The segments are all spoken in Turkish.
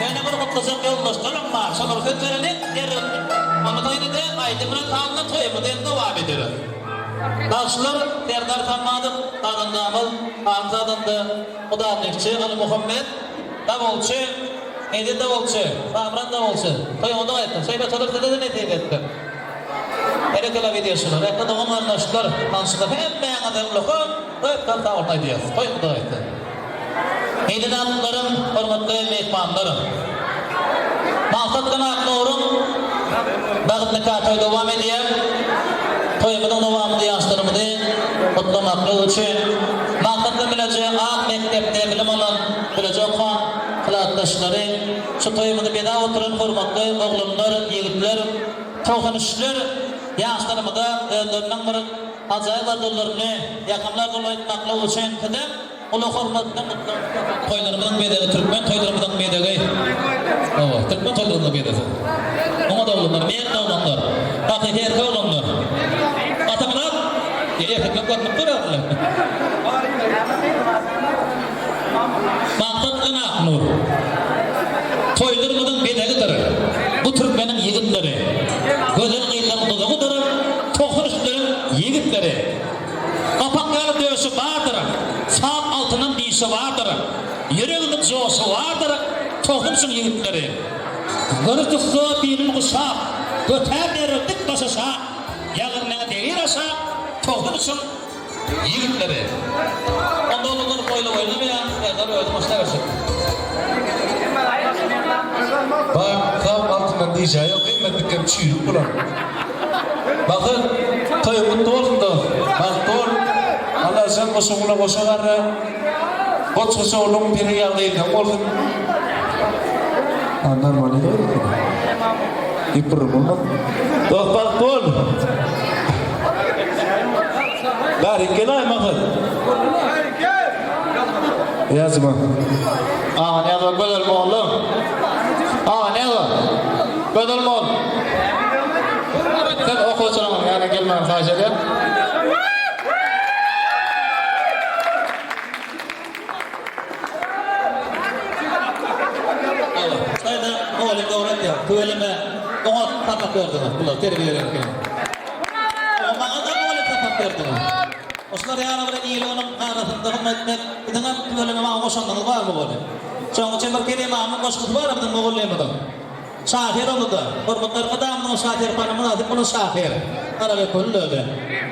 Yani bunu mutlaka yoldaşlarım var. Sonra sözlerini derin. Onu da yine de aydınlık halına toymadan devam ediyor. Başlar Serdar Tanmadım, Tanrı Namıl, Hamza'dan Udanlıkçı, Ali Muhammed, Davulçu, Edil Davulçu, Samran Davulçu. Toyunu da ettim. Şeybe çalıp da ne teyit ettim. Erekala videosular, ekle doğum anlaştılar. Hansıda hem beğen adamlıkı, öpten tavırna diyor. Toyunu da ettim. Edil Namıllarım, hürmetli mehmanlarım. Maksat kanatlı orun, Bağıtlı katoy devam ediyor. Toyumdan devamlı yaşlarımızı kutlamaklı için maksatlı bilece ağ mektepte bilim alan bilece okan kılaatlaşları şu toyumuzu beda oturan hürmetli oğlumlar, yiğitler, toğanışlar yaşlarımızda önlerinden bir acayip adıllarını yakınlar dolaytmaklı için kıdım ulu hürmetli toylarımızın bedeli Türkmen toylarımızın bedeli Türkmen toylarımızın bedeli ona da oğlumlar, meğer de oğlumlar hakiki erke oğlumlar Atamlar, ya hekimler mutlu oldular. Maksatlı Aknur, toylarımızın bedelidir. Bu Türkmenin yiğitleri, gözün kıyıdan tuzuğudur, tohuruşların yiğitleri. Kapakları dövüşü vardır, sağ altının dişi vardır, yüreğinin zosu vardır, tohuruşun yiğitleri. Gırtıklı birinin kuşak, göter verirdik basasa, yağırmaya devir asa, tohursun yiğitleri. Onda olurlar koylu oynamayan, tabi ödümüşler versin. Bak, tam altından diyeceği yok, kıymetlikleri çiğlik bulan. Bakın, toy mutlu olsun da, bak doğru. Allah sen koşuğuna koşuğarra, koç koşuğunun biri yağlayın, olsun. Normal değil mi? İpir bulmak. Bak bol. Bari gelay makul. Yazma. Ne yazık bedel mi oğlum? Ne yazık? Bedel mi oğlum? Sen okuyorsun ama yani gelmem sadece. Sayda oğlum doğrat ya. Kıvelime ona tapak verdiler. Bunlar terbiye verirken. Ama adam oğlum tapak verdiler. Oslar yana bir iyili onun arasında hükmetmek. İdana kıvelime bana koşanlarınız var mı böyle? Çoğun çember kerime amın koşkusu var mı? Moğollayamadım. Şahir oldu. Hürmetler kadamının şahir panımın adı bunu şahir. Arabe kullu öyle.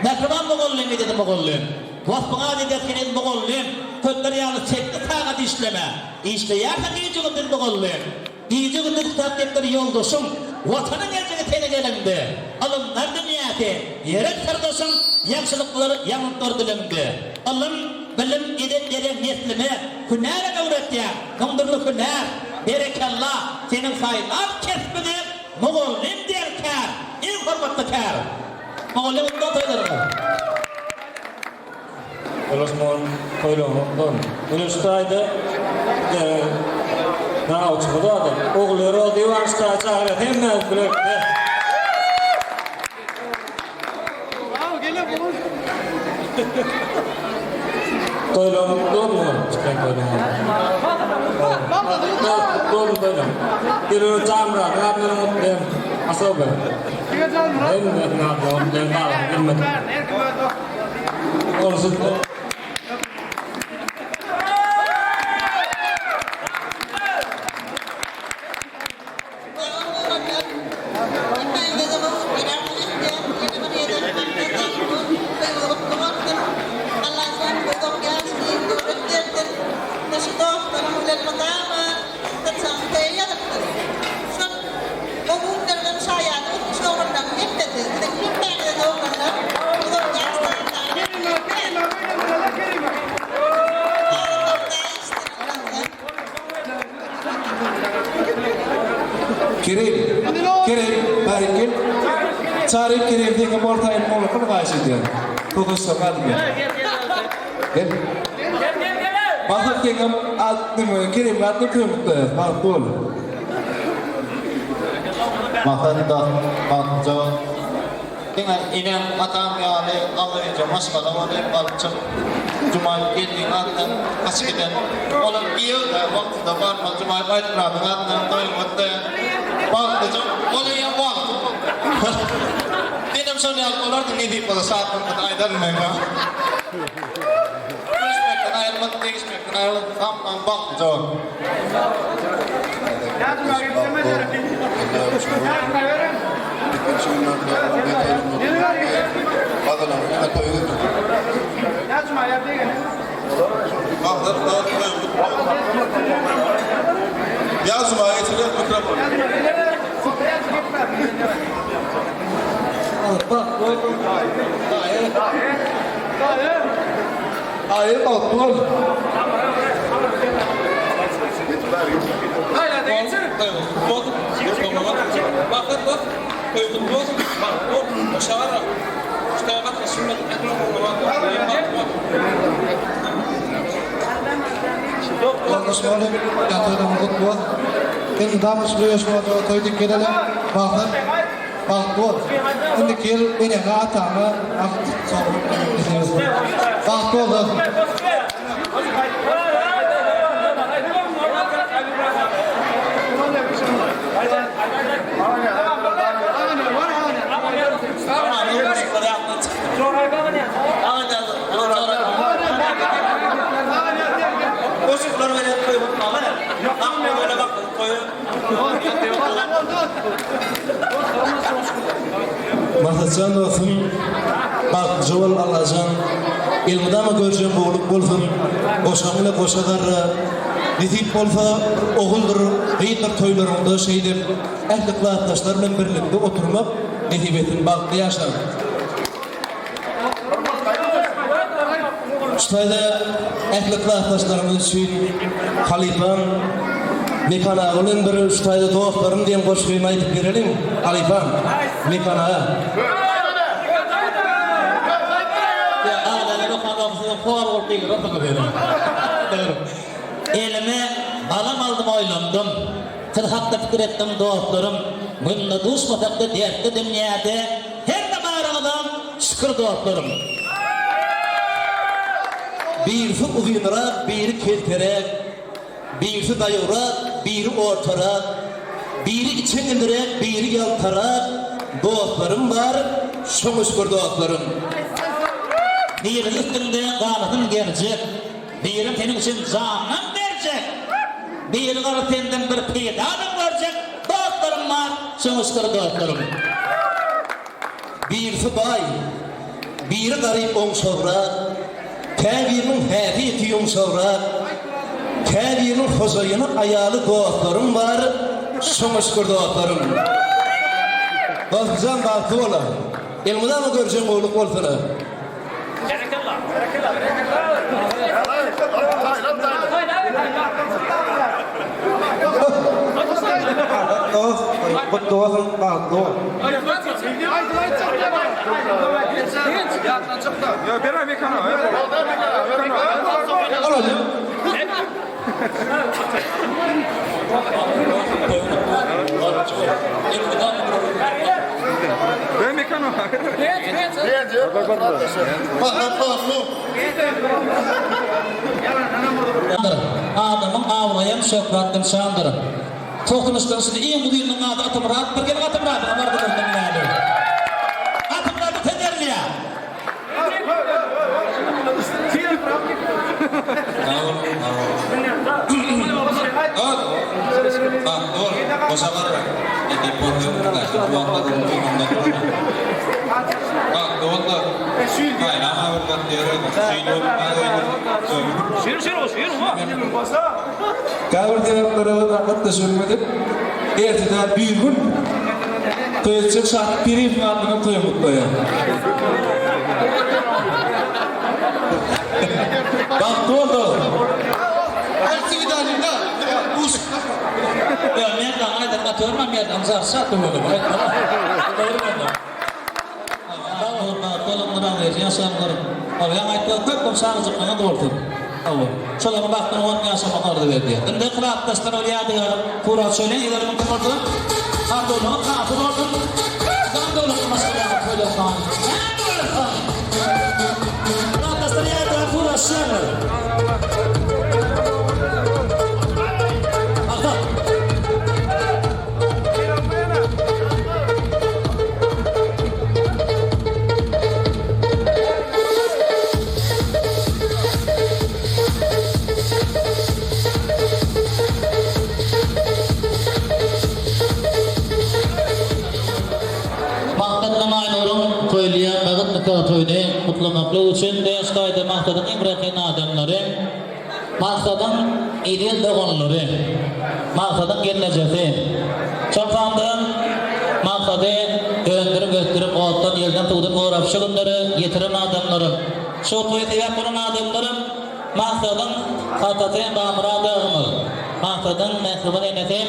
Nekriban Moğollayım dedi Moğollayım. Vasfına dedetkenin Moğollayım. Kötleri yalnız çekti takat işleme. İşleyerken diyeceğindir Moğollayım. Diyeceğindir kitapları yoldaşım. Vatanın gerçeği tenegelemde. Alımlar dünyati. Yere kardeşim. Yakşılıkları yanıtlar dilimde. Alım bilim edetleri neslime. Hünere öğret ya. Kandırlı hüner. Berekallah. Senin sayılar kesmedi. Moğollayım der kar. En hürmetli kar. Moğollayım ondan sayılır. Osman koyulandan. Üniversitede daha uçmadı adam. Oğulları oldu üniversiteye çağırıyor. Hemen bıraktı. Koyulandan mı? Çıkan koyulandan. Doğru koyulan. Bir camra. Rabları mutluyum. Asıl ben. Ben ne yapıyorum? Ben ne yapıyorum? Olsun. Kirim, barikin. Cari kirim di kemor tain mulu kan kasih dia. Fokus sangat dia. Kan? Maksud kirim kirim atau kirim betul. Maksud dah makjo Dina inem atam yani Allah'ınca maskala onu alçak Cuma'yı geldiğin adından kaç giden olan iyi da vaktinde var mı Cuma'yı baytmadın adından doymadı baktıcım onu ya vakti dedim sonra yapmalar da ne deyip bana saat mı aydanmayın ha Geçmekten ayrılmadı değişmekten ayrılmadı tamam baktıcım Yazma ayetine mikrofon. Hayır bak dur. Hayır, geçsin. Bakın bak, koydum bu. Bak bu, şavara. İşte bak, şimdi Anlaşmalı yatırım kutlu. Ben damış bu yaşmada koyduk gelelim. Bakın. Bak bu. Şimdi gel beni atama. Bak oldu. Mahtacan olsun, bak Joel Allah'can, ilmida mı göreceğim boğulup bolsun, koşamıyla koşadarra, nitip bolsa oğuldur, gıyitler toylarında şeydir, ehlikli arkadaşlarla birlikte oturmak, nitibetin baktı yaşar. Şurada ehlikli arkadaşlarımız için Halifan, Mekanağının bir şurada doğuklarım diyen koşkuyma ayıp verelim, Halifan, Mekanağa. Elime balam aldım oylandım. Tırhakta fikir ettim dostlarım. Bunda düşmatakta dertli dünyada. Her de bağırmadan şükür dostlarım. Birisi uyunarak, biri kelterek, birisi dayırak, biri ortarak, biri için indirek, biri yaltarak. Dostlarım var, şunu şükür dostlarım. Biri üstünde kanatın gelecek, biri senin için canın verecek, biri karı senden bir peydanın görecek, dostlarım var, şunu şükür dostlarım. Birisi bay, biri garip onşavrak, kevinin hafiyeti yumşavrak, kevinin huzayının ayalı dostlarım var, şunu şükür dostlarım. Dostcan baktı ola, ilmida mı göreceğim oğluk olsana? Kutlu olsun. Bak doğru. Ya bir ay mekana. Alalım. Ben mekana. Adamın avlayan şöhratın şandırı. Tokunuştan şimdi iyi mudiyinin adı Atımrat, bir kere Atımrat, Amarda gözden geldi. Atımrat'ı tenerli ya. Bak doğru. Koşalar var. Gidip bakıyorum da. Duanladım. Bak doğru. Hayır ama oradan diyorum. Kavur devletleri vakıtta sürmedim. Erteden bir gün toyacak saat pirif adına toy mutluya. Bak doğru. Ertesi dalında. Us. Ya nereden aydan atıyorum ama yerden zarsa atıyorum. Kolumdan alıyoruz, yaşamlarım. Yan aydan tıkkım sağlıcıklığına doğrudur. Şolarına baktın onun yaşamalardı verdi. Dinde kıra arkadaşlar öyle yadılar. Kurat söyleyin, ilerinin kımırdı. Kardolunu, kafir ordun. Kardolunu maskılarını böyle kutlamaklyk üçin däşgaýda maksadyň ibrahim adamlary, maksadyň ideal dogonlary, maksadyň gelejegi. Çapandym maksady öndürüp götürüp otdan yerden tuğdan gorap şugundary yetiren adamlarym. Şu toýda ýaparan adamlarym maksadyň hataty bamradygmy. Maksadyň mehriban enetim,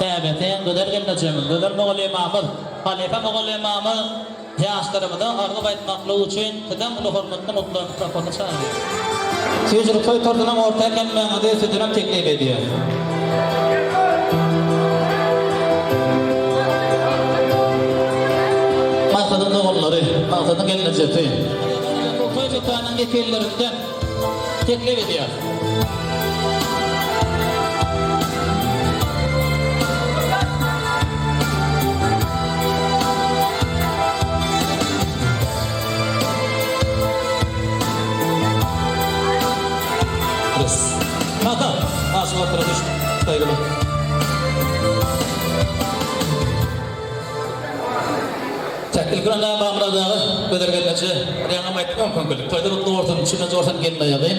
täbetiň göder gelejegi. Göder mogly mamul, halifa mogly mamul ýaşlarymyda ardyp aýtmaklyk üçin kydam ulu hormatly mutlak tapany çağırýar. Sözleri toy tordunan ortaya gelmeğinde südürüm teklif ediyor. Maksadın oğulları, maksadın gelinecekti. Toy tutanın yetkililerinden teklif ediyor. Mata, masuk oturmuş. Saygılı. Çekil kıranda bağımradağı ödergeleci reyana maytıkan konkulik. Toyda mutlu ortanın içine zorsan gelme yağayım.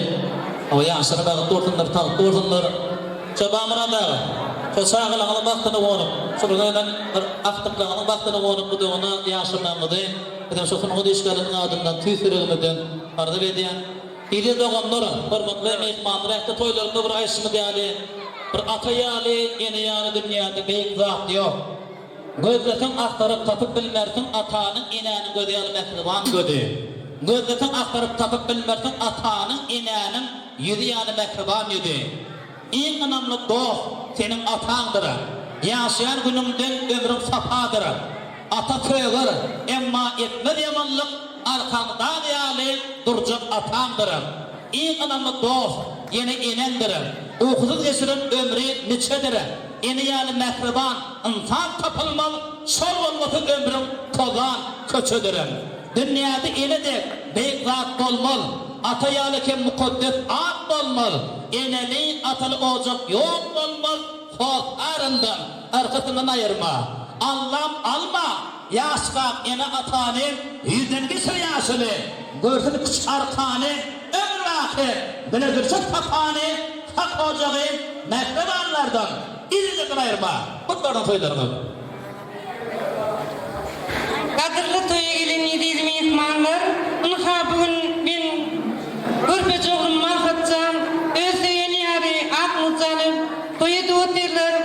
Ama yaşını bağıttı ortanlar, tağıttı ortanlar. Ço bağımradağı. Ço sağılağının baktığını oğunup. Şurada aktıklığının baktığını oğunup. Bu da ona yaşımlanmadı. Edem şokun o dişkarının adından tüy sürülmeden ardı ediyen. İli doğanlara, hürmetli mehmanlar, ehti toylarında bir aysımı deyali, bir ata yali, yeni yani dünyada beyik zat yok. Gözletin aktarıp tapıp bilmersin atanın inanın gödeyali mehriban gödey. Gözletin aktarıp tapıp bilmersin atanın inanın yüzü yani mehriban yüzü. En önemli dost senin atandır. Yaşayan günümden ömrüm safadır. Ata köyler, emma etmez yamanlık, arkanda deyali duracak atamdırım. En önemli dost yine inendirim. Uğuzun esirin ömrü niçedir. Yine yani mehriban insan tapılmal, sol olması ömrüm tozan köçüdürüm. Dünyada yine de beyik zat olmal, ata yani ki mukaddes at olmal, yeneli atalı olacak yok olmal, hoz arından arkasından ayırma. Allah'ım alma. Yaşkak yine atanı, yüzden bir sürü yaşını, görsün küçük arkanı, ömür vakit, bilirdirçik tapanı, hak ocağı, mehrebanlardan, izin ayırma. Kutlardan soylarını. Kadırlı toya gelen yediğim mehmanlar, bunu bugün ben görpeci oğlum mahfatcan, özde yeni yari akmutcanım, toya doğutirler,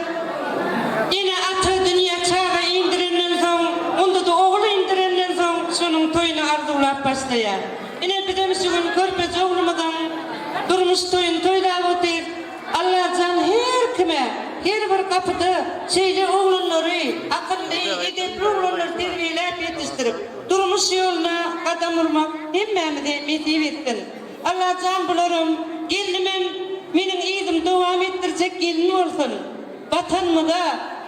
yine atı dünya çağa indirenden son, onda da oğlu indirenden son, şunun toyunu arzulap başlayar. Yine bizim bugün görpeci oğlumadan durmuş toyun toyla otir, Allah can her kime, her bir kapıda şeyle oğlunları, akıllı, edepli oğlunları terbiyeleyip yetiştirip, durmuş yoluna kadam vurmak hemmemi de metiği ettin. Allah can bularım, gelinimim, benim iyidim devam ettirecek gelinim olsun. Vatanımı da,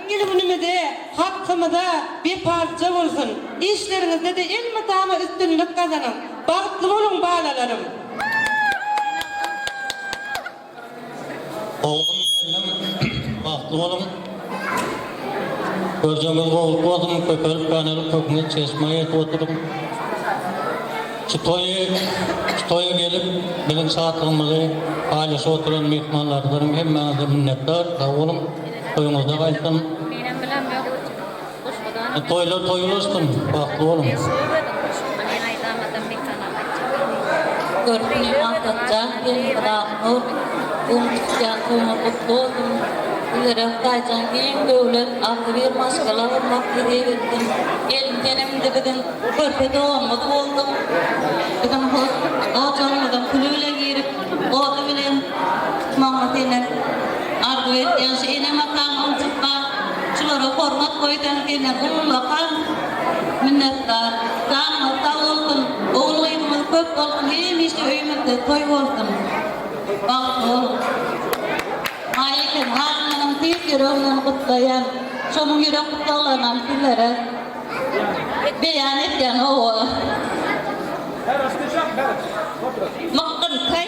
ilimimi de, hakkımı da bir parça olsun. İşlerinizde de ilmi dama üstünlük kazanın. Bağıtlı olun bağlalarım. Oğlum geldim, baktı oğlum. Gözümüz oğlum, köpürüp kanarıp kökünü çeşmeye oturup. Şu toya gelip, benim saatlığımızı ailesi oturan mehmanlardan hemmenize minnettar. Oğlum, toyunuzda kaysın. Toylar toyulursun, baktı oğlum. Görpünü mahtatca, yeni bırakmur, umutcan, umutluydum. Üzerek kaycan, en dövlet, aklı bir maşkala vurmak diye gittim. Elim tenemde bugün körpede olmadı oldum. Bugün ağacanmadan kulüyle girip, oğlu bile tutmamatıyla arzu ettiğin şeyine makamım çıkma. Şulara format koydan kendine umulakal minnettar. Canımı sağ olsun, oğluyumuz köp olsun, hem işte öyümüzde toy olsun. Bak oğlum. Ayıkın halının tüyükleri oğlunu kutlayan, şunun yürek kutlanan sizlere beyan etken o. Mıkkın kay.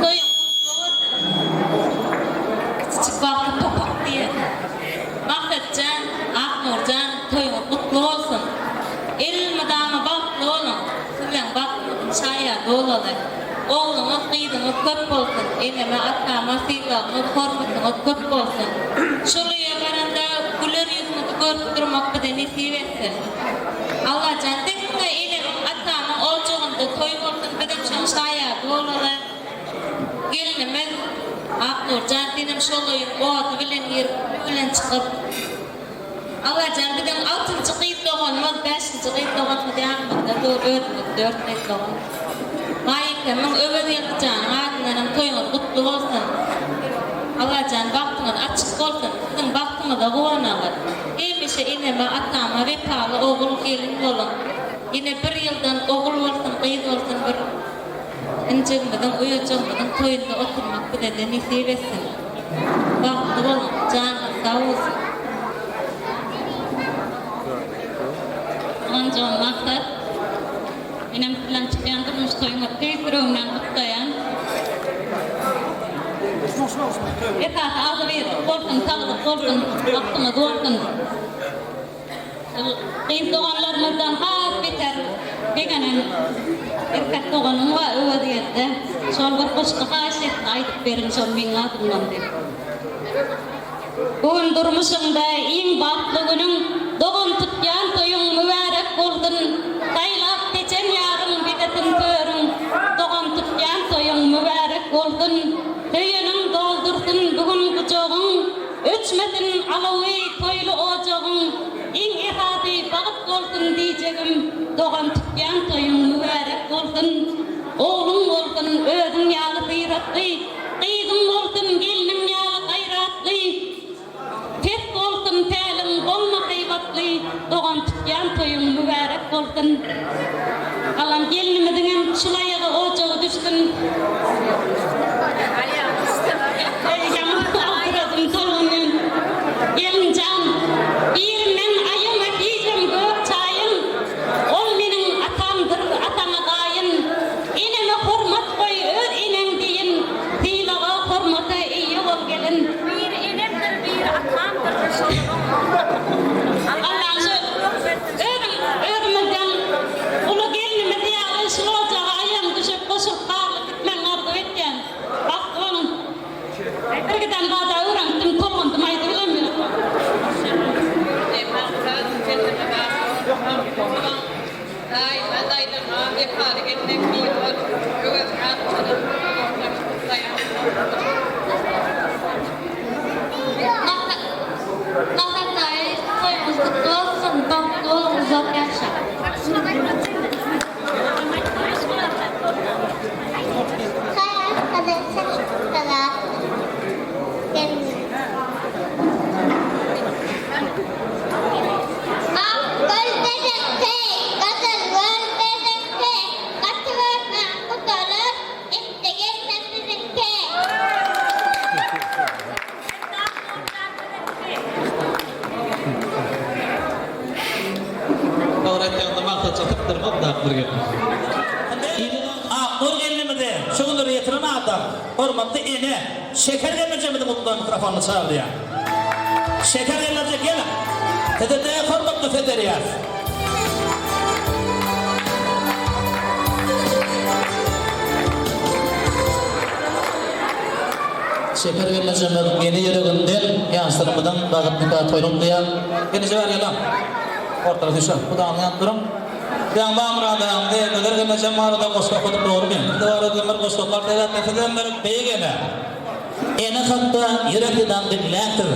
Toyun kutlu olsun. Küçük vakti topak diye. Mahvetcan, Aknurcan, toyun kutlu olsun. El madamı baklı bolaly. Oğluňyz gyýdyňyz köp bolsun, eneme atama syýlagyňyz hormatyňyz köp bolsun. Şolaya garanda güler ýüzüňizi görüp durmak bilen nesip etsin. Allah jannatyňda eneme atama oğjugynda toý bolsun, bilen şoň şaýat bolaly. Gelinimiz Aknur jannatynym şolay oğudy bilen ýerip bilen çykyp Allah jannatyň 6-njy gyýyp doganmaz, 5-nji gyýyp doganmaz diýýärmekde öýdüp 4 net dogan. Maýykyň öwedi ýatjanyň adynyň toýuňyz gutly bolsun. Allah jan bagtyňyz açyk bolsun. Siziň bagtyňyzda gowanalar. Hemişe eneme atama wepaly ogul gelin bolun. Ine bir ýyldan ogul bolsun, gyýyz bolsun bir injegmeden uýajagmeden toýunda oturmak bilen nesip etsin. Bagty bolun, janyňyz sag bolsun. Anjon maksat benim plan çıkan durmuş toyuma teyfiröğümden kutlayan esas ağzı bir korkun, sağlık korkun, vaktimiz korkun kıyız doğanlarımızdan az biter beganen erkek doğanın var öğediyette şol bir kuşku haşet aydıp verin şol benim adımdan der bugün durmuşunda en baklı günün doğum tutyan toyun mübarek bolsun saylap geçen yarın bidetin törün doğum tutyan toyun mübarek bolsun töyünün doldursun bugün kucağın öçmesin alavi toylu ocağın en ihadi bağıt bolsun diyeceğim doğum tutyan toyun mübarek bolsun oğlum bolsun özün yalı sıyratlı kıydın bolsun gelinim yalı gayratlı Pet bolsun tälim bolma kıybatly doğan tutyan toyun mübarek bolsun. Alam gelinimiziň şulaýagy ojagy düşsün. Gelincan bir men ayıma diýjem göp çaýyn. Ol meniň atamdyr, atama gaýyn. Eneme hormat goý öz eneň diýin. Sylaga hormata eýe bol gelin. Bir enemdir, bir atamdyr. Allah'ım öğrenmeden ulu gelinimizi yağı şuloca ayağım düşüp koşup karlı gitmen ardı etken. Bak onun. Bir giden baza öğrendim, tolundum, aydı bilemiyorum. Nakatay, toyumuz kutlu olsun, baklı ol, uzak yaşa. Şunları yetiren adam, hormatlı ene, şeker gelmeyecek mi de mutlu mikrofonunu çağırdı ya? Şeker gelmeyecek gelin. Federiye hormatlı Federiye. Şeker gelmeyecek mi? Yeni yüreğinden, yansırımından bağıt nikah toylum diye. Yeni sever gelin. Ortada düşün, bu da anlayan durum. Yan bağımradağım deyildiler ki meçem mağarada koşka kutup doğru ben. Doğru demir koşkaklar deyildi nefeden verip beygene. Ene hatta yürekliden dinlektir.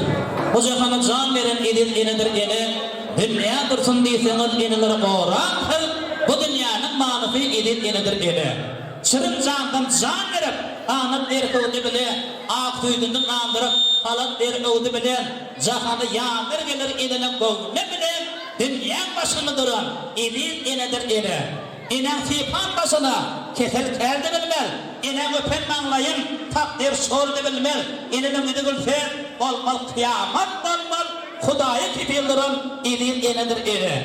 Bu cehana can veren edin enedir ene. Dünya dursun deyseniz eneleri oğraktır. Bu dünyanın manufi edin enedir ene. Şırın candan can verip anıp erkevdi bile. Ak tüydündün andırıp halat erkevdi bile. Cahanı yağmur gelir enenin kovne bile. Dünyanın başını duran edin enedir ene. İnen fipan başına kesel kerde bilmel. İnen öpen manlayın takdir sordu bilmel. İnenin idi gülfen olmal kıyamet olmal. Hudayı tipildirin edin enedir ene.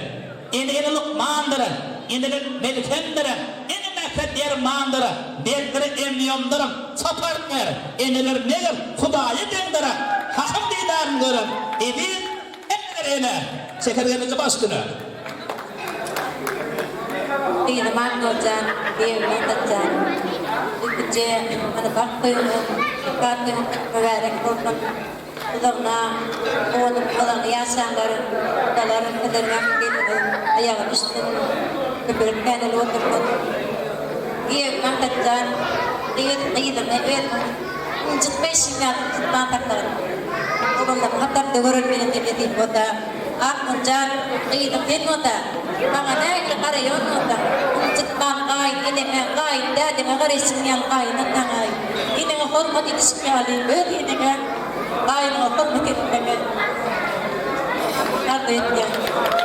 İnenin lukmandırın. İnenin melkendirin. İnenin mehfet yer mandırın. Belkiri emniyondırın. Sapartmer. İnenin nedir? Hudayı dendirin. Hakım didarın görün. Edin enedir ene. Şekerlerinizi bastırın. Kıyını mangocan, devlet atcan. Üçüncü, bana bak kıyını, kartı, mübarek olsun. Udağına, oğlum olan yaşanların, daların kadarına geliyor, ayağı düştü. Köpürük kendini oturmadı. Devlet atcan, kıyını verdim. Incitmeyin ya, tutman taklar. Oğlum da hatta dövürülmenin dediğim o da. Akmuncan, kıyını verdim o da. Bana ne karıyor o da. Incitman kay, yine kay, dadına karışın yan kayına tangay. Yine hormat ilişkiyali, böyle yine kayına hormat ilişkiyali. Kardeşim.